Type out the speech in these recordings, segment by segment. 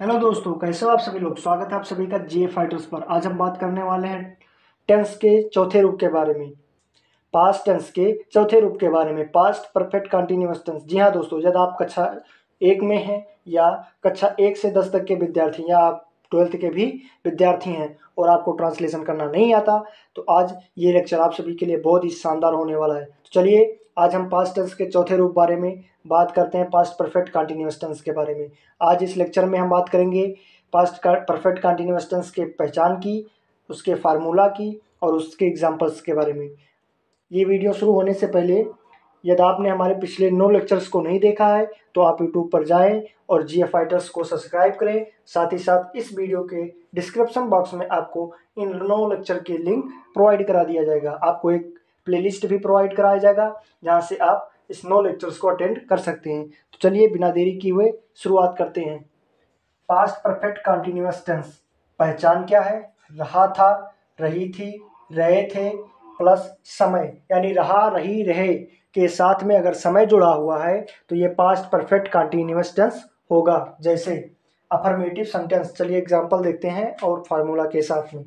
Hello दोस्तों, कैसे हो आप सभी लोग। स्वागत है आप सभी का जीए फाइटर्स पर। आज हम बात करने वाले हैं टेंस के चौथे रूप के बारे में। पास्ट टेंस के चौथे रूप के बारे में, पास्ट परफेक्ट कंटिन्यूअस टेंस। जी हाँ दोस्तों, यदि आप कक्षा 1 में हैं या कक्षा 1 से 10 तक के विद्यार्थी या आप 12th के भी विद्यार्थी हैं और आपको ट्रांसलेशन करना नहीं आता, तो आज ये लेक्चर आप सभी के लिए बहुत ही शानदार होने वाला है। तो चलिए आज हम पास्ट टेंस के चौथे रूप बारे में बात करते हैं, पास्ट परफेक्ट कंटिन्यूअस टेंस के बारे में। आज इस लेक्चर में हम बात करेंगे पास्ट परफेक्ट कंटिन्यूअस टेंस के पहचान की, उसके फार्मूला की और उसके एग्जाम्पल्स के बारे में। ये वीडियो शुरू होने से पहले यदि आपने हमारे पिछले 9 लेक्चर्स को नहीं देखा है तो आप यूट्यूब पर जाएं और जीए फाइटर्स को सब्सक्राइब करें। साथ ही साथ इस वीडियो के डिस्क्रिप्शन बॉक्स में आपको इन 9 लेक्चर के लिंक प्रोवाइड करा दिया जाएगा। आपको एक प्लेलिस्ट भी प्रोवाइड कराया जाएगा जहां से आप इस 9 लेक्चर्स को अटेंड कर सकते हैं। तो चलिए बिना देरी किए हुए शुरुआत करते हैं। पास्ट परफेक्ट कंटिन्यूअस टेंस पहचान क्या है? रहा था, रही थी, रहे थे प्लस समय, यानी रहा, रही, रहे के साथ में अगर समय जुड़ा हुआ है तो ये पास्ट परफेक्ट कंटिन्यूअस टेंस होगा। जैसे अफर्मेटिव सेंटेंस, चलिए एग्जांपल देखते हैं और फार्मूला के साथ में।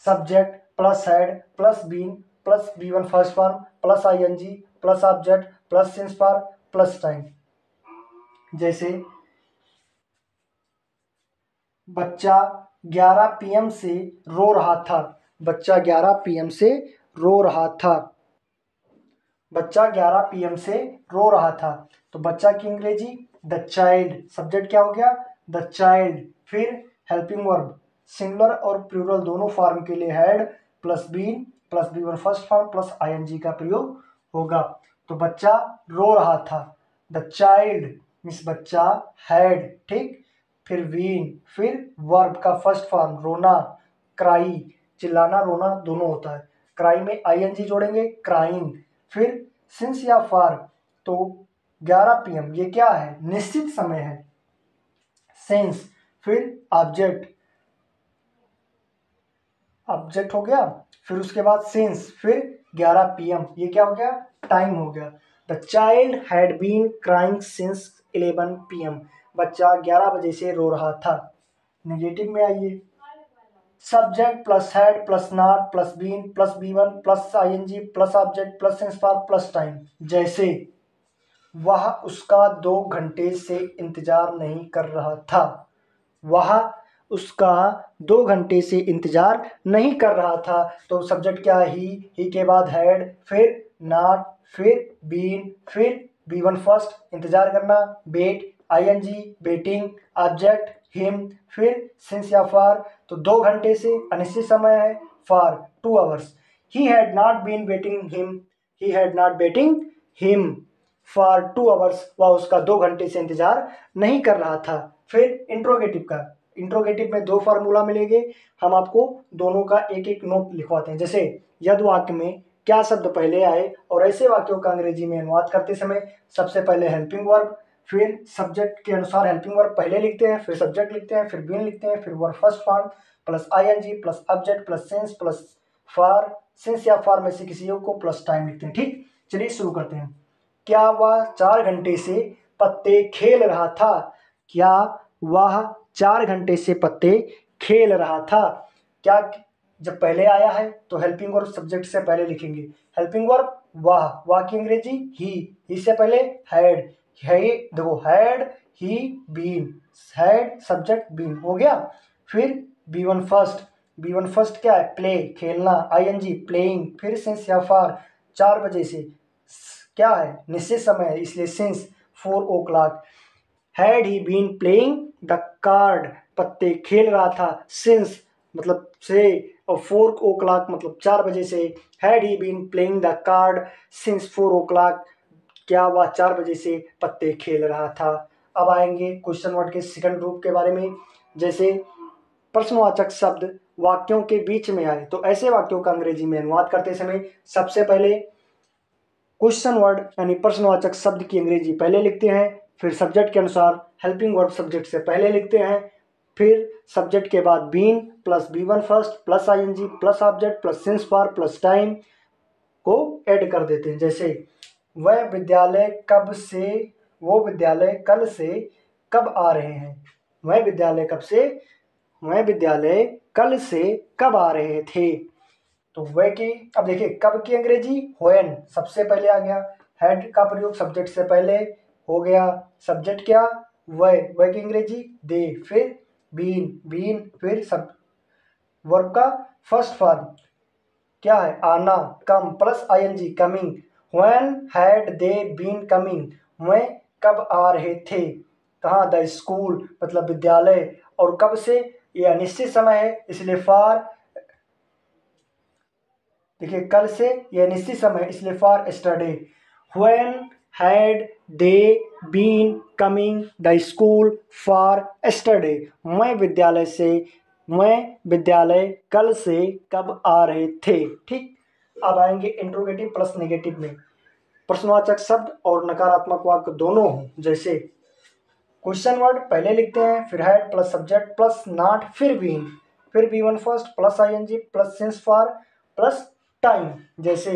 Subject plus had plus been plus B one first form plus ING plus object plus since for plus time. जैसे बच्चा 11 पीएम से रो रहा था। बच्चा 11 पीएम से रो रहा था। बच्चा 11 पीएम से रो रहा था। तो बच्चा की अंग्रेजी द चाइल्ड। सब्जेक्ट क्या हो गया? The child. फिर हेल्पिंग वर्ब सिंगुलर और प्लूरल दोनों फॉर्म के लिए had plus been plus B one first form plus ING का प्रयोग होगा। तो बच्चा रो रहा था, द चाइल्ड मीन्स बच्चा हैड, ठीक। फिर बीन, फिर वर्ब का फर्स्ट फॉर्म रोना, क्राई, चिल्लाना रोना दोनों होता है। क्राई में आईएनजी जोड़ेंगे, क्राइंग। फिर सिंस या फॉर, तो 11 पीएम ये क्या है? निश्चित समय है, सिंस। फिर ऑब्जेक्ट, ऑब्जेक्ट हो गया। फिर उसके बाद सिंस, फिर 11 पीएम ये क्या हो गया? टाइम हो गया। The child had been crying since 11 PM. बच्चा 11 बजे से रो रहा था। नेगेटिव में आइए। Subject plus had plus not plus been plus B one plus ING plus object plus since for plus time. जैसे वह उसका 2 घंटे से इंतजार नहीं कर रहा था। वह उसका 2 घंटे से इंतजार नहीं कर रहा था। तो सब्जेक्ट क्या? ही के बाद हैड, फिर नॉट, फिर बीन, फिर बी वन फर्स्ट इंतजार करना, wait, ING waiting, object him, फिर सिंस या फॉर। तो 2 घंटे से अनिश्चित समय है, for 2 hours. He had not been waiting him, he had not waiting him for 2 hours. वह उसका 2 घंटे से इंतजार नहीं कर रहा था। फिर इंट्रोगेटिव का, इंट्रोगेटिव में 2 फार्मूला मिलेंगे। हम आपको दोनों का एक एक नोट लिखवाते हैं। जैसे यदि वाक्य में क्या शब्द पहले आए, और ऐसे वाक्यों का अंग्रेजी में अनुवाद करते समय सबसे पहले हेल्पिंग वर्ब, फिर सब्जेक्ट के अनुसार हेल्पिंग वर्ब पहले लिखते हैं, फिर सब्जेक्ट लिखते हैं, फिर बीन लिखते हैं, फिर verb first form plus ING plus object plus since plus for, since या फॉर में से किसी एक को प्लस टाइम लिखते हैं, ठीक। चलिए शुरू करते हैं। क्या वह 4 घंटे से पत्ते खेल रहा था? क्या वह 4 घंटे से पत्ते खेल रहा था? क्या जब पहले आया है तो हेल्पिंग वर्ब सब्जेक्ट से पहले लिखेंगे। हेल्पिंग वर्ब वाह की अंग्रेजी ही से पहले हैड, है देखो हैड ही बीन, हैड सब्जेक्ट बीन हो गया। फिर B one first, V one first क्या है? प्ले, खेलना, आईएनजी प्लेइंग, फिर सिंस या फॉर 4 बजे से क्या है? निश्चित समय है, इसलिए सिंस 4 o'clock। हैड ही बीन प्लेइंग द कार्ड, पत्ते खेल रहा था, सिंस मतलब से, और 4 o'clock मतलब 4 बजे से। हैड ही been playing the card since 4 o'clock, क्या वह 4 बजे से पत्ते खेल रहा था। अब आएंगे क्वेश्चन वर्ड के सेकंड रूप के बारे में। जैसे प्रश्नवाचक शब्द वाक्यों के बीच में आए तो ऐसे वाक्यों का अंग्रेजी में अनुवाद करते समय सबसे पहले क्वेश्चन वर्ड यानी प्रश्नवाचक शब्द की अंग्रेजी पहले लिखते हैं, फिर सब्जेक्ट के अनुसार हेल्पिंग वर्ब सब्जेक्ट से पहले लिखते हैं, फिर सब्जेक्ट के बाद been plus B one first plus ING plus object plus since for plus time को ऐड कर देते हैं। जैसे वह विद्यालय कब से, वो विद्यालय कल से कब आ रहे हैं। वह विद्यालय कल से कब आ रहे थे। तो वह की, अब देखिए कब की अंग्रेजी व्हेन सबसे पहले आ गया, हैड का प्रयोग सब्जेक्ट से पहले हो गया, सब्जेक्ट क्या वह की अंग्रेजी दे, फिर बीन फिर सब वर्ब का फर्स्ट फॉर्म क्या है आना, come plus ING coming, when had they been coming, वह कब आ रहे थे, कहाँ द स्कूल मतलब विद्यालय, और कब से ये अनिश्चित समय है इसलिए फॉर, देखिए कल से यह निश्चित समय इसलिए for yesterday, when had they been coming the school for yesterday, मैं विद्यालय कल से कब आ रहे थे। ठीक, अब आएंगे इंट्रोगेटिव प्लस नेगेटिव में, प्रश्नवाचक शब्द और नकारात्मक वाक्य दोनों हों, जैसे क्वेश्चन वर्ड पहले लिखते हैं, फिर had plus subject plus not फिर B one first plus ING plus since for plus time, जैसे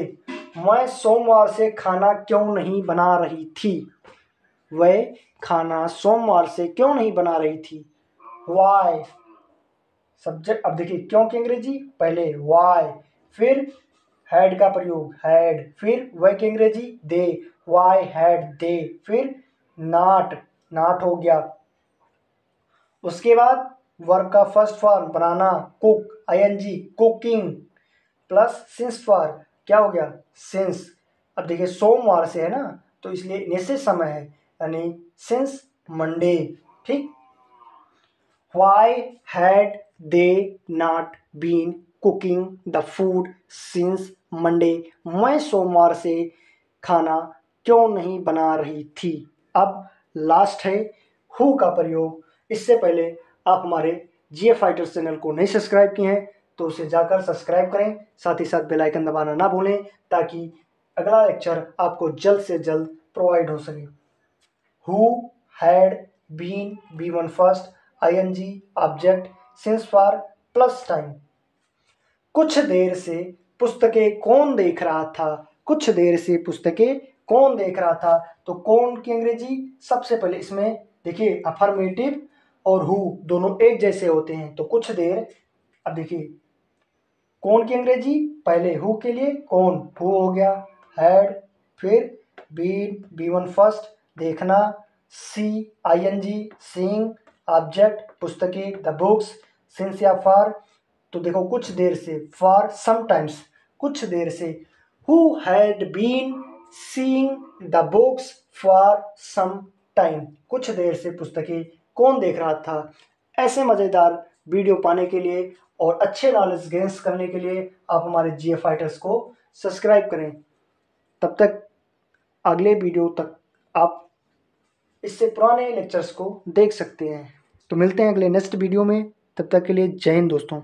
मैं सोमवार से खाना क्यों नहीं बना रही थी, वह खाना सोमवार से क्यों नहीं बना रही थी, वाई सब्जेक्ट, अब देखिए क्यों की अंग्रेजी पहले वाई, फिर हैड का प्रयोग हैड, फिर वह की अंग्रेजी दे, वाई हैड दे, फिर नॉट हो गया, उसके बाद वर्ब का फर्स्ट फॉर्म बनाना cook ING cooking plus since for क्या हो गया सिंस, अब देखिए सोमवार से है ना तो इसलिए निश्चित समय है यानी सिंस मंडे। ठीक, why had they not been cooking the food since Monday, मैं सोमवार से खाना क्यों नहीं बना रही थी। अब लास्ट है हु का प्रयोग, इससे पहले आप हमारे जीएफ फाइटर्स चैनल को नहीं सब्सक्राइब किए हैं तो उसे जाकर सब्सक्राइब करें, साथ ही साथ बेल आइकन दबाना ना भूलें ताकि अगला लेक्चर आपको जल्द से जल्द प्रोवाइड हो सके। Who had been V one first ING object since for plus time, कुछ देर से पुस्तकें कौन देख रहा था, कुछ देर से पुस्तकें कौन देख रहा था, तो कौन की अंग्रेजी सबसे पहले इसमें देखिए अफर्मेटिव और हु दोनों एक जैसे होते हैं तो कुछ देर, अब देखिए कौन की अंग्रेजी पहले हु के लिए कौन हु हो गया, हैड फिर बी वन फर्स्ट देखना, सी आईएनजी सीइंग ऑब्जेक्ट पुस्तकें द बुक्स, सिंस या फॉर, तो देखो कुछ देर से फॉर समटाइम्स, कुछ देर से who had been seeing the books for some time, कुछ देर से पुस्तकें कौन देख रहा था। ऐसे मज़ेदार वीडियो पाने के लिए और अच्छे नॉलेज गेन करने के लिए आप हमारे जीएफ फाइटर्स को सब्सक्राइब करें। तब तक अगले वीडियो तक आप इससे पुराने लेक्चर्स को देख सकते हैं। तो मिलते हैं अगले नेक्स्ट वीडियो में, तब तक के लिए जय हिंद दोस्तों।